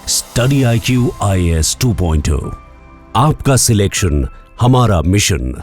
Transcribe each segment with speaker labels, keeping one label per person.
Speaker 1: Study IQ IAS 2.0 आपका selection हमारा mission.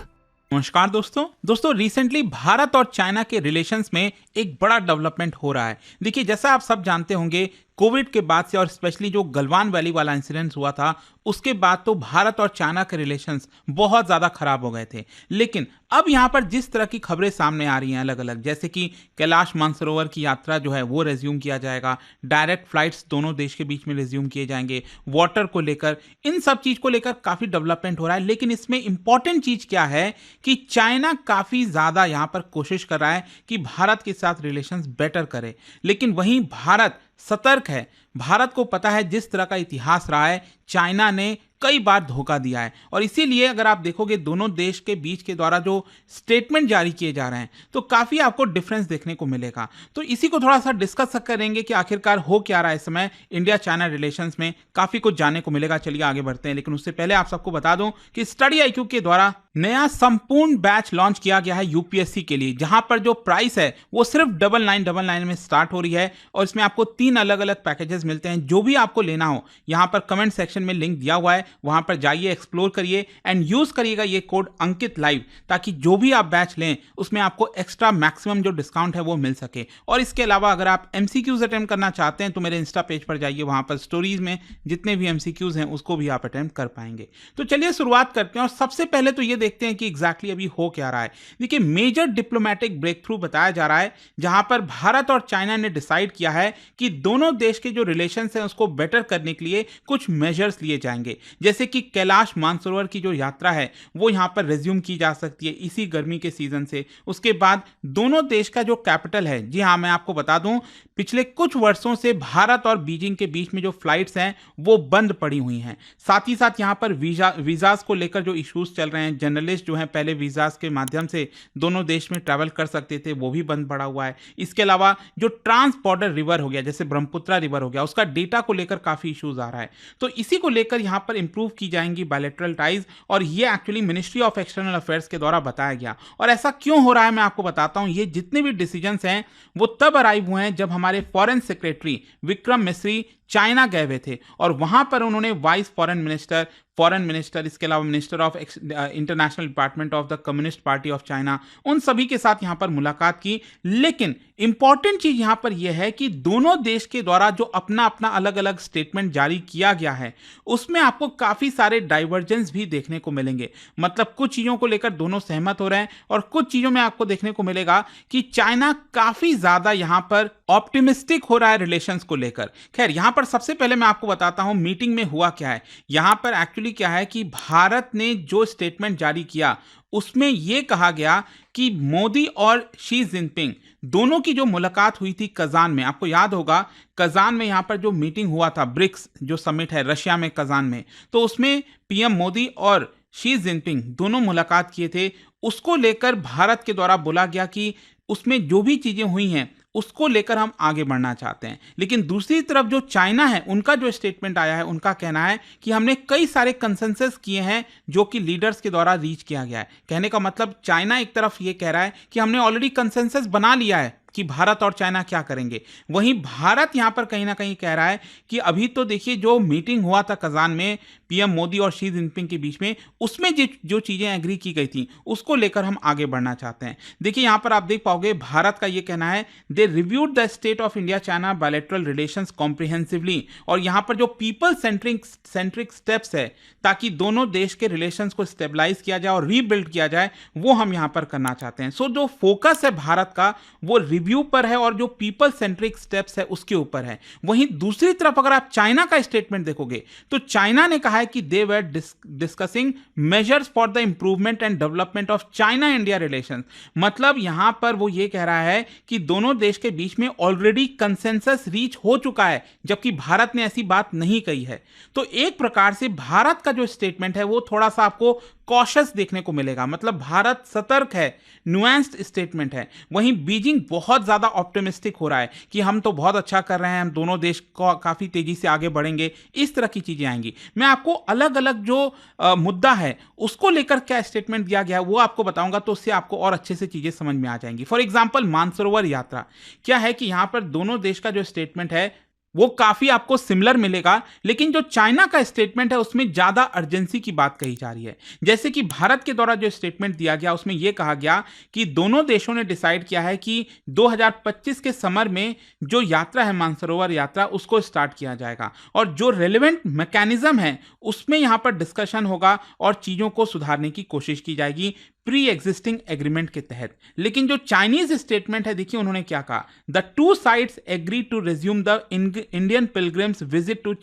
Speaker 2: नमस्कार दोस्तों रिसेंटली भारत और चाइना के रिलेशंस में एक बड़ा डेवलपमेंट हो रहा है। देखिए, जैसा आप सब जानते होंगे, कोविड के बाद से और स्पेशली जो गलवान वैली वाला इंसिडेंट हुआ था उसके बाद तो भारत और चाइना के रिलेशंस बहुत ज़्यादा खराब हो गए थे। लेकिन अब यहाँ पर जिस तरह की खबरें सामने आ रही हैं अलग अलग, जैसे कि कैलाश मानसरोवर की यात्रा जो है वो रेज्यूम किया जाएगा, डायरेक्ट फ्लाइट्स दोनों देश के बीच में रेज्यूम किए जाएंगे, वाटर को लेकर, इन सब चीज़ को लेकर काफ़ी डेवलपमेंट हो रहा है। लेकिन इसमें इंपॉर्टेंट चीज़ क्या है कि चाइना काफ़ी ज़्यादा यहाँ पर कोशिश कर रहा है कि भारत के साथ रिलेशंस बेटर करे, लेकिन वहीं भारत सतर्क है। भारत को पता है जिस तरह का इतिहास रहा है, चाइना ने कई बार धोखा दिया है और इसीलिए अगर आप देखोगे दोनों देश के बीच के द्वारा जो स्टेटमेंट जारी किए जा रहे हैं तो काफ़ी आपको डिफरेंस देखने को मिलेगा। तो इसी को थोड़ा सा डिस्कस करेंगे कि आखिरकार हो क्या रहा है इस समय इंडिया चाइना रिलेशंस में, काफ़ी कुछ जानने को मिलेगा। चलिए आगे बढ़ते हैं, लेकिन उससे पहले आप सबको बता दूं कि स्टडी IQ के द्वारा नया संपूर्ण बैच लॉन्च किया गया है यूपीएससी के लिए, जहां पर जो प्राइस है वो सिर्फ 9999 में स्टार्ट हो रही है और इसमें आपको 3 अलग अलग पैकेजेस मिलते हैं। जो भी आपको लेना हो यहां पर कमेंट सेक्शन में लिंक दिया हुआ है, वहां पर जाइए, एक्सप्लोर करिए एंड यूज करिएगा ये कोड अंकित लाइव, ताकि जो भी आप बैच लें उसमें आपको एक्स्ट्रा मैक्सिमम जो डिस्काउंट है वो मिल सके। और इसके अलावा अगर आप MCQs अटेम्प्ट करना चाहते हैं तो मेरे इंस्टा पेज पर जाइए, वहां पर स्टोरीज में जितने भी MCQs हैं उसको भी आप अटेम्प्ट कर पाएंगे। तो चलिए शुरुआत करते हैं और सबसे पहले तो ये देखते हैं कि एग्जैक्टली अभी हो क्या रहा है। देखिए, मेजर डिप्लोमेटिक ब्रेक थ्रू बताया जा रहा है, जहां पर भारत और चाइना ने डिसाइड किया है कि दोनों देश के जो रिलेशंस हैं उसको बेटर करने के लिए कुछ मेजर्स लिए जाएंगे, जैसे कि कैलाश मानसरोवर की जो यात्रा है वो यहां पर रिज्यूम की जा सकती है इसी गर्मी के सीजन से। उसके बाद दोनों देश का जो कैपिटल है, जी हाँ मैं आपको बता दूं, पिछले कुछ वर्षों से भारत और बीजिंग के बीच में जो फ्लाइट्स हैं वो बंद पड़ी हुई हैं। साथ ही साथ यहां पर वीजास को लेकर जो इश्यूज चल रहे हैं, जर्नलिस्ट जो हैं पहले वीजास के माध्यम से दोनों देश में ट्रैवल कर सकते थे, वो भी बंद पड़ा हुआ है। इसके अलावा जो ट्रांस बॉर्डर रिवर हो गया, जैसे ब्रह्मपुत्रा रिवर हो गया, उसका डेटा को लेकर काफी इश्यूज आ रहा है। तो इसी को लेकर यहां पर इंप्रूव की जाएंगी बायलैटरल टाइज, और ये actually ministry of external affairs के द्वारा बताया गया। और ऐसा क्यों हो रहा है मैं आपको बताता हूं। ये जितने भी डिसीजंस हैं वो तब अराइव हुए हैं जब हमारे foreign secretary Vikram Misri China गए हुए थे और वहां पर उन्होंने वाइस फॉरेन मिनिस्टर, इसके अलावा minister of international department of the communist party of China, उन सभी के साथ यहां पर मुलाकात की। लेकिन इंपॉर्टेंट चीज यहां पर यह है कि दोनों देश के द्वारा जो अपना अपना अलग अलग स्टेटमेंट जारी किया गया है उसमें आपको काफी सारे डाइवर्जेंस भी देखने को मिलेंगे। मतलब कुछ चीजों को लेकर दोनों सहमत हो रहे हैं और कुछ चीजों में आपको देखने को मिलेगा कि चाइना काफी ज्यादा यहां पर ऑप्टिमिस्टिक हो रहा है रिलेशंस को लेकर। खैर, यहां पर सबसे पहले मैं आपको बताता हूं मीटिंग में हुआ क्या है। यहां पर एक्चुअली क्या है कि भारत ने जो स्टेटमेंट जारी किया उसमें यह कहा गया कि मोदी और शी जिनपिंग दोनों की जो मुलाकात हुई थी कजान में, आपको याद होगा कजान में यहां पर जो मीटिंग हुआ था, ब्रिक्स जो समिट है रशिया में कजान में, तो उसमें PM मोदी और शी जिनपिंग दोनों मुलाकात किए थे। उसको लेकर भारत के द्वारा बोला गया कि उसमें जो भी चीजें हुई हैं उसको लेकर हम आगे बढ़ना चाहते हैं। लेकिन दूसरी तरफ जो चाइना है, उनका जो स्टेटमेंट आया है, उनका कहना है कि हमने कई सारे कंसेंसस किए हैं जो कि लीडर्स के द्वारा रीच किया गया है। कहने का मतलब चाइना एक तरफ ये कह रहा है कि हमने ऑलरेडी कंसेंसस बना लिया है कि भारत और चाइना क्या करेंगे। वहीं भारत यहां पर कहीं ना कहीं कह रहा है कि अभी तो देखिए जो मीटिंग हुआ था कजान में PM मोदी और शी जिनपिंग के बीच में, उसमें जो चीजें एग्री की गई थी उसको लेकर हम आगे बढ़ना चाहते हैं। देखिए यहां पर आप देख पाओगे भारत का यह कहना है, they reviewed the state of India China bilateral relations comprehensively, और यहां पर जो पीपल सेंट्रिक स्टेप्स है ताकि दोनों देश के रिलेशंस को स्टेबलाइज किया जाए और रीबिल्ड किया जाए, वो हम यहां पर करना चाहते हैं। सो जो फोकस है भारत का वो रिव्यू पर है और जो पीपल सेंट्रिक स्टेप्स है उसके ऊपर है। वहीं दूसरी तरफ अगर आप चाइना का स्टेटमेंट देखोगे तो चाइना ने कहा है कि they were discussing measures for the improvement and development of China India relations. मतलब यहां पर वो ये कह रहा है कि दोनों देश के बीच में ऑलरेडी कंसेंसस रीच हो चुका है, जबकि भारत ने ऐसी बात नहीं कही है। तो एक प्रकार से भारत का जो स्टेटमेंट है वो थोड़ा सा आपको कॉशियस देखने को मिलेगा। मतलब भारत सतर्क है, नुएंस्ड स्टेटमेंट है। वहीं बीजिंग बहुत ज्यादा ऑप्टिमिस्टिक हो रहा है कि हम तो बहुत अच्छा कर रहे हैं, हम दोनों देश को काफी तेजी से आगे बढ़ेंगे, इस तरह की चीजें आएंगी। मैं आपको अलग अलग जो मुद्दा है उसको लेकर क्या स्टेटमेंट दिया गया है वो आपको बताऊंगा, तो उससे आपको और अच्छे से चीजें समझ में आ जाएंगी। फॉर एग्जाम्पल मानसरोवर यात्रा, क्या है कि यहां पर दोनों देश का जो स्टेटमेंट है वो काफी आपको सिमिलर मिलेगा, लेकिन जो चाइना का स्टेटमेंट है उसमें ज्यादा अर्जेंसी की बात कही जा रही है। जैसे कि भारत के द्वारा जो स्टेटमेंट दिया गया उसमें यह कहा गया कि दोनों देशों ने डिसाइड किया है कि 2025 के समर में जो यात्रा है मानसरोवर यात्रा उसको स्टार्ट किया जाएगा और जो रेलेवेंट मैकेनिज्म है उसमें यहां पर डिस्कशन होगा और चीजों को सुधारने की कोशिश की जाएगी प्री एग्जिस्टिंग एग्रीमेंट के तहत। लेकिन जो चाइनीज स्टेटमेंट है, देखिए उन्होंने क्या कहा, the two sides agree to resume the Indian pilgrims visit to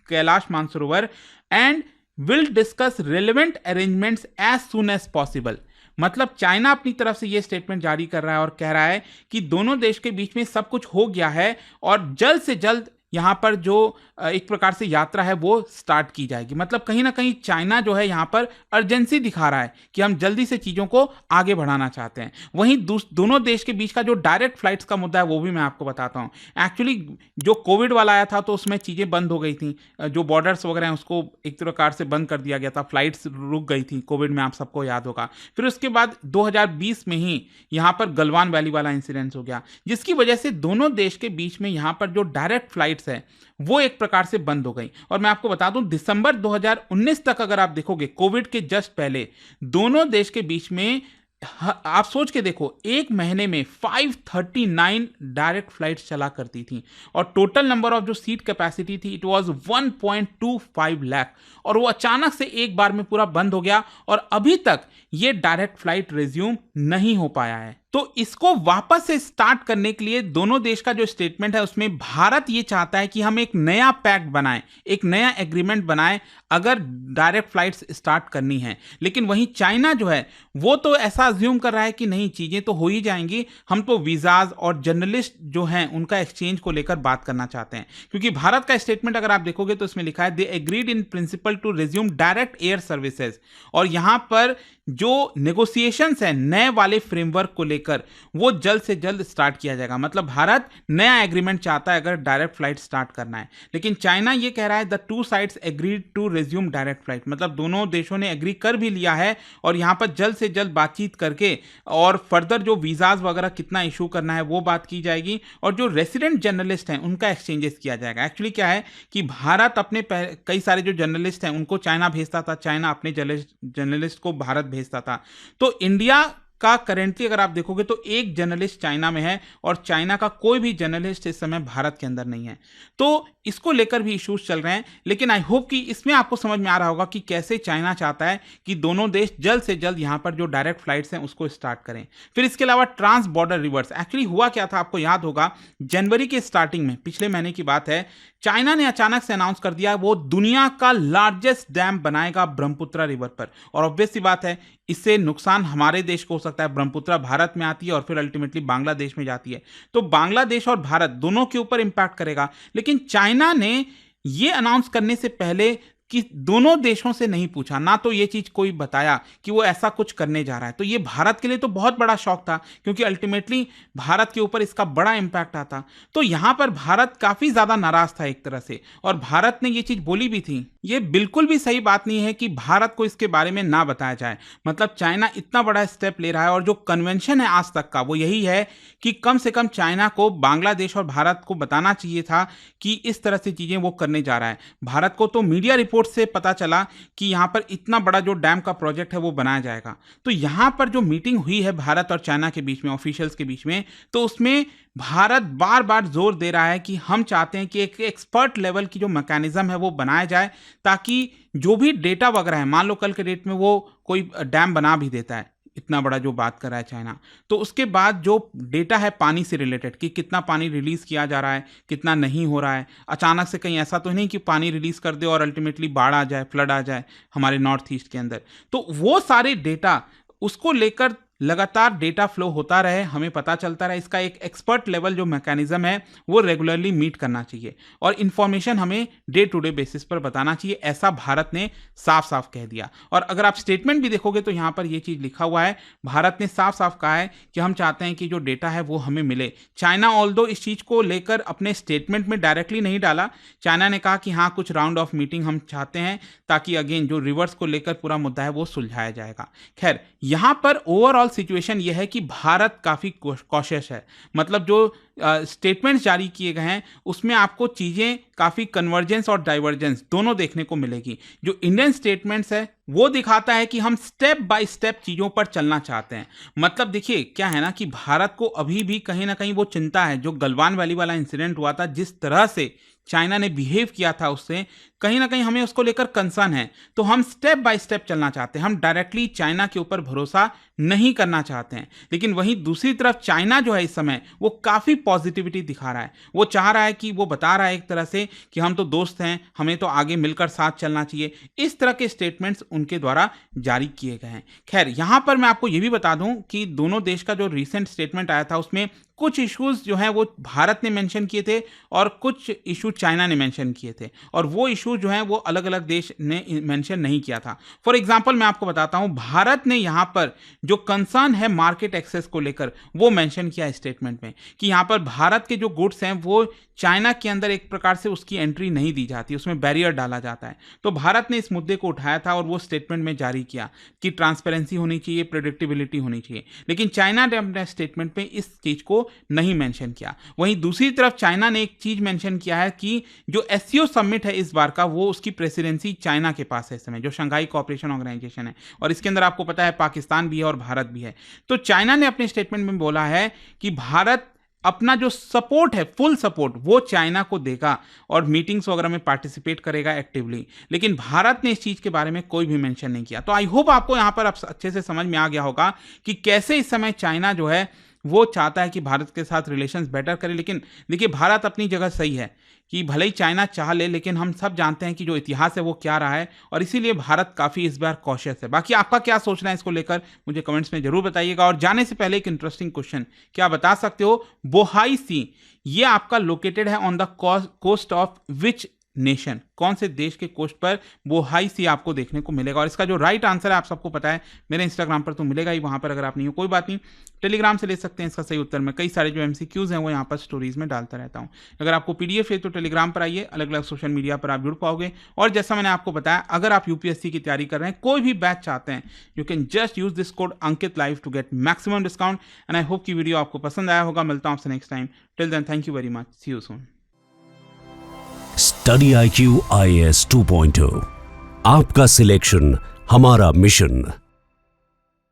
Speaker 2: Kailash Mansarovar and will discuss relevant arrangements as soon as possible. मतलब चाइना अपनी तरफ से यह स्टेटमेंट जारी कर रहा है और कह रहा है कि दोनों देश के बीच में सब कुछ हो गया है और जल्द से जल्द यहां पर जो एक प्रकार से यात्रा है वो स्टार्ट की जाएगी। मतलब कहीं ना कहीं चाइना जो है यहां पर अर्जेंसी दिखा रहा है कि हम जल्दी से चीजों को आगे बढ़ाना चाहते हैं। वहीं दोनों देश के बीच का जो डायरेक्ट फ्लाइट्स का मुद्दा है वो भी मैं आपको बताता हूं। एक्चुअली जो कोविड वाला आया था तो उसमें चीजें बंद हो गई थी, जो बॉर्डर्स वगैरह हैं उसको एक प्रकार से बंद कर दिया गया था, फ्लाइट्स रुक गई थी कोविड में, आप सबको याद होगा। फिर उसके बाद 2020 में ही यहां पर गलवान वैली वाला इंसिडेंस हो गया, जिसकी वजह से दोनों देश के बीच में यहां पर जो डायरेक्ट फ्लाइट्स है वो एक प्रकार से बंद हो गई। और मैं आपको बता दूं दिसंबर 2019 तक अगर आप देखोगे कोविड के जस्ट पहले दोनों देश के बीच में, आप सोच के देखो, एक महीने में 539 डायरेक्ट फ्लाइट्स चला करती थी और टोटल नंबर ऑफ जो सीट कैपेसिटी थी इट वाज 1.25 लाख, और वो अचानक से एक बार में पूरा बंद हो गया और अभी तक ये डायरेक्ट फ्लाइट रिज्यूम नहीं हो पाया है। तो इसको वापस से स्टार्ट करने के लिए दोनों देश का जो स्टेटमेंट है उसमें भारत ये चाहता है कि हम एक नया पैक्ट बनाएं, एक नया एग्रीमेंट बनाएं अगर डायरेक्ट फ्लाइट्स स्टार्ट करनी है। लेकिन वहीं चाइना जो है वो तो ऐसा अज्यूम कर रहा है कि नहीं, चीजें तो हो ही जाएंगी, हम तो वीजाज और जर्नलिस्ट जो हैं उनका एक्सचेंज को लेकर बात करना चाहते हैं। क्योंकि भारत का स्टेटमेंट अगर आप देखोगे तो इसमें लिखा है they agreed in principle to resume direct air services, और यहां पर जो नेगोशिएशंस है नए वाले फ्रेमवर्क को लेकर वो जल्द से जल्द स्टार्ट किया जाएगा। मतलब भारत नया एग्रीमेंट चाहता है अगर डायरेक्ट फ्लाइट स्टार्ट करना है, लेकिन चाइना ये कह रहा है the two sides agreed to resume direct flight. मतलब दोनों देशों ने एग्री कर भी लिया है और यहां पर जल्द से जल्द बातचीत करके और फर्दर जो वीजाज वगैरह कितना इशू करना है वो बात की जाएगी और जो रेसिडेंट जर्नलिस्ट हैं उनका एक्सचेंजेस किया जाएगा। एक्चुअली क्या है कि भारत अपने कई सारे जो जर्नलिस्ट हैं उनको चाइना भेजता था, चाइना अपने जर्नलिस्ट को भारत भेजता था। तो इंडिया का करेंटली अगर आप देखोगे तो एक जर्नलिस्ट चाइना में है और चाइना का कोई भी जर्नलिस्ट इस समय भारत के अंदर नहीं है। तो इसको लेकर भी इश्यूज चल रहे हैं, लेकिन आई होप कि इसमें आपको समझ में आ रहा होगा कि कैसे चाइना चाहता है कि दोनों देश जल्द से जल्द यहां पर जो डायरेक्ट फ्लाइट्स हैं उसको स्टार्ट करें। फिर इसके अलावा ट्रांस बॉर्डर रिवर्स, एक्चुअली हुआ क्या था आपको याद होगा, जनवरी के स्टार्टिंग में, पिछले महीने की बात है, चाइना ने अचानक से अनाउंस कर दिया वो दुनिया का लार्जेस्ट डैम बनाएगा ब्रह्मपुत्र रिवर पर। और ऑब्वियस सी बात है इससे नुकसान हमारे देश को हो सकता है। ब्रह्मपुत्र भारत में आती है और फिर अल्टीमेटली बांग्लादेश में जाती है, तो बांग्लादेश और भारत दोनों के ऊपर इंपैक्ट करेगा। लेकिन चाइना ने यह अनाउंस करने से पहले कि दोनों देशों से नहीं पूछा, ना तो ये चीज कोई बताया कि वो ऐसा कुछ करने जा रहा है। तो ये भारत के लिए तो बहुत बड़ा शौक था क्योंकि अल्टीमेटली भारत के ऊपर इसका बड़ा इंपैक्ट आता। तो यहां पर भारत काफी ज्यादा नाराज था एक तरह से, और भारत ने ये चीज बोली भी थी। ये बिल्कुल भी सही बात नहीं है कि भारत को इसके बारे में ना बताया जाए। मतलब चाइना इतना बड़ा स्टेप ले रहा है और जो कन्वेंशन है आज तक का वो यही है कि कम से कम चाइना को बांग्लादेश और भारत को बताना चाहिए था कि इस तरह से चीजें वो करने जा रहा है। भारत को तो मीडिया रिपोर्ट से पता चला कि यहां पर इतना बड़ा जो डैम का प्रोजेक्ट है वो बनाया जाएगा। तो यहां पर जो मीटिंग हुई है भारत और चाइना के बीच में, ऑफिशियल्स के बीच में, तो उसमें भारत बार बार जोर दे रहा है कि हम चाहते हैं कि एक एक्सपर्ट लेवल की जो मैकेनिज्म है वो बनाया जाए, ताकि जो भी डेटा वगैरह है, मान लो कल के डेट में वो कोई डैम बना भी देता है, इतना बड़ा जो बात कर रहा है चाइना, तो उसके बाद जो डेटा है पानी से रिलेटेड कि कितना पानी रिलीज किया जा रहा है, कितना नहीं हो रहा है, अचानक से कहीं ऐसा तो नहीं कि पानी रिलीज कर दे और अल्टीमेटली बाढ़ आ जाए, फ्लड आ जाए हमारे नॉर्थ ईस्ट के अंदर। तो वो सारे डेटा, उसको लेकर लगातार डेटा फ्लो होता रहे, हमें पता चलता रहे। इसका एक एक्सपर्ट लेवल जो मैकेनिज्म है वो रेगुलरली मीट करना चाहिए और इंफॉर्मेशन हमें डे टू डे बेसिस पर बताना चाहिए, ऐसा भारत ने साफ साफ कह दिया। और अगर आप स्टेटमेंट भी देखोगे तो यहां पर यह चीज लिखा हुआ है, भारत ने साफ साफ कहा है कि हम चाहते हैं कि जो डेटा है वो हमें मिले। चाइना ऑल्दो इस चीज को लेकर अपने स्टेटमेंट में डायरेक्टली नहीं डाला, चाइना ने कहा कि हाँ कुछ राउंड ऑफ मीटिंग हम चाहते हैं ताकि अगेन जो रिवर्स को लेकर पूरा मुद्दा है वो सुलझाया जाएगा। खैर, यहां पर ओवरऑल सिचुएशन यह है कि भारत काफ़ी कॉशियस है। मतलब जो स्टेटमेंट्स जारी किए गए हैं उसमें आपको चीज़ें काफ़ी कन्वर्जेंस और डाइवर्जेंस दोनों देखने को मिलेगी। जो इंडियन स्टेटमेंट्स है वो दिखाता है कि हम स्टेप बाय स्टेप चीज़ों पर चलना चाहते हैं। मतलब देखिए क्या है ना कि भारत को अभी भी कहीं ना कहीं वो चिंता है, जो गलवान वैली वाला इंसिडेंट हुआ था, जिस तरह से चाइना ने बिहेव किया था उससे कहीं ना कहीं हमें उसको लेकर कंसर्न है। तो हम स्टेप बाय स्टेप चलना चाहते हैं, हम डायरेक्टली चाइना के ऊपर भरोसा नहीं करना चाहते हैं। लेकिन वहीं दूसरी तरफ चाइना जो है इस समय वो काफ़ी पॉजिटिविटी दिखा रहा है। वो चाह रहा है कि वो बता रहा है एक तरह से कि हम तो दोस्त हैं, हमें तो आगे मिलकर साथ चलना चाहिए। इस तरह के स्टेटमेंट्स उनके द्वारा जारी किए गए हैं। खैर यहाँ पर मैं आपको ये भी बता दूं कि दोनों देश का जो रिसेंट स्टेटमेंट आया था उसमें कुछ इश्यूज जो हैं वो भारत ने मेंशन किए थे और कुछ इशू चाइना ने मेंशन किए थे, और वो इशू जो हैं वो अलग अलग देश ने मेंशन नहीं किया था। फॉर एग्जांपल मैं आपको बताता हूं, भारत ने यहाँ पर जो कंसर्न है मार्केट एक्सेस को लेकर वो मेंशन किया स्टेटमेंट में कि यहाँ पर भारत के जो गुड्स हैं वो चाइना के अंदर एक प्रकार से उसकी एंट्री नहीं दी जाती, उसमें बैरियर डाला जाता है। तो भारत ने इस मुद्दे को उठाया था और वो स्टेटमेंट में जारी किया कि ट्रांसपेरेंसी होनी चाहिए, प्रेडिक्टेबिलिटी होनी चाहिए। लेकिन चाइना ने अपने स्टेटमेंट में इस चीज को नहीं मेंशन किया। वहीं दूसरी तरफ चाइना ने एक चीज मेंशन किया है कि जो एससीओ समिट है इस बार का, वो उसकी प्रेसिडेंसी चाइना के पास है इस समय, जो शंघाई कोऑपरेशन ऑर्गेनाइजेशन है, और इसके अंदर आपको पता है पाकिस्तान भी है और भारत भी है। तो चाइना ने अपने स्टेटमेंट में बोला है कि भारत अपना जो सपोर्ट है, फुल सपोर्ट, वो चाइना को देगा और मीटिंग्स वगैरह में पार्टिसिपेट करेगा एक्टिवली। लेकिन भारत ने इस चीज के बारे में कोई भी मेंशन नहीं किया। तो आई होप आपको यहां पर अच्छे से समझ में आ गया होगा कि कैसे इस समय चाइना जो है वो चाहता है कि भारत के साथ रिलेशंस बेटर करे। लेकिन देखिए भारत अपनी जगह सही है कि भले ही चाइना चाह ले, लेकिन हम सब जानते हैं कि जो इतिहास है वो क्या रहा है, और इसीलिए भारत काफ़ी इस बार कॉशियस है। बाकी आपका क्या सोचना है इसको लेकर मुझे कमेंट्स में जरूर बताइएगा। और जाने से पहले एक इंटरेस्टिंग क्वेश्चन, क्या बता सकते हो बोहाई सी ये आपका लोकेटेड है on the coast of which nation? कौन से देश के कोस्ट पर बोहाई सी आपको देखने को मिलेगा? और इसका जो राइट आंसर है आप सबको पता है, मेरे इंस्टाग्राम पर तो मिलेगा ही, वहां पर अगर आप नहीं हो कोई बात नहीं, टेलीग्राम से ले सकते हैं इसका सही उत्तर। मैं कई सारे जो एमसीक्यूज हैं वो यहाँ पर स्टोरीज में डालता रहता हूँ। अगर आपको पीडीएफ है तो टेलीग्राम पर आइए, अलग अलग सोशल मीडिया पर आप जुड़ पाओगे। और जैसा मैंने आपको बताया, अगर आप यूपीएससी की तैयारी कर रहे हैं, कोई भी बैच चाहते हैं, you can just use this code Ankit live to get maximum discount. And I hope की वीडियो आपको पसंद आया होगा। मिलता हूँ आपसे next time. Till then thank you very much, see you soon.
Speaker 1: Study IQ IAS 2.0, आपका सिलेक्शन हमारा मिशन।